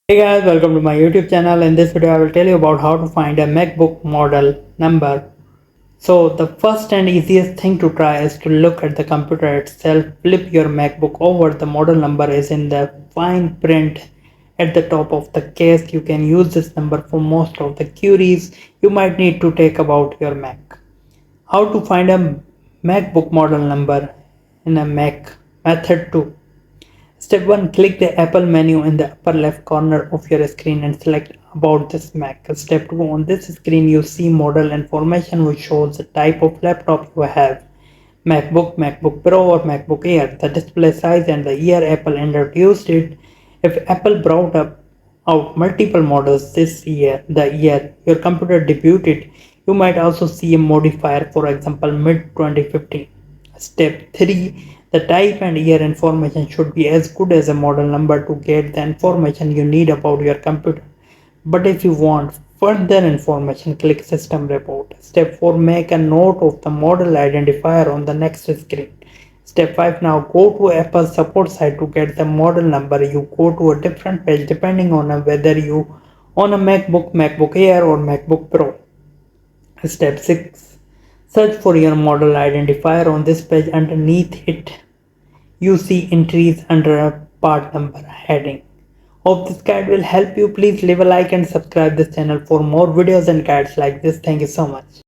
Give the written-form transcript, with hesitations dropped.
Hey guys, welcome to my YouTube channel. In this video I will tell you about how to find a MacBook model number. So the first and easiest thing to try is to look at the computer itself. Flip your MacBook over. The model number is in the fine print at the top of the case. You can use this number for most of the queries you might need to take about your Mac. How to find a MacBook model number in a Mac. Method 2. Step 1. Click the Apple menu in the upper left corner of your screen and select About this Mac. Step 2. On this screen you see model information which shows the type of laptop you have. MacBook, MacBook Pro or MacBook Air, the display size and the year Apple introduced it. If Apple brought out multiple models this year, the year your computer debuted, you might also see a modifier, for example mid 2015. Step 3. The type and year information should be as good as a model number to get the information you need about your computer. But if you want further information, click System Report. Step 4. Make a note of the model identifier on the next screen. Step 5. Now go to Apple's support site to get the model number. You go to a different page depending on whether you own a MacBook, MacBook Air or MacBook Pro. Step 6. Search for your model identifier on this page. Underneath it, you see entries under a part number heading. Hope this guide will help you. Please leave a like and subscribe this channel for more videos and guides like this. Thank you so much.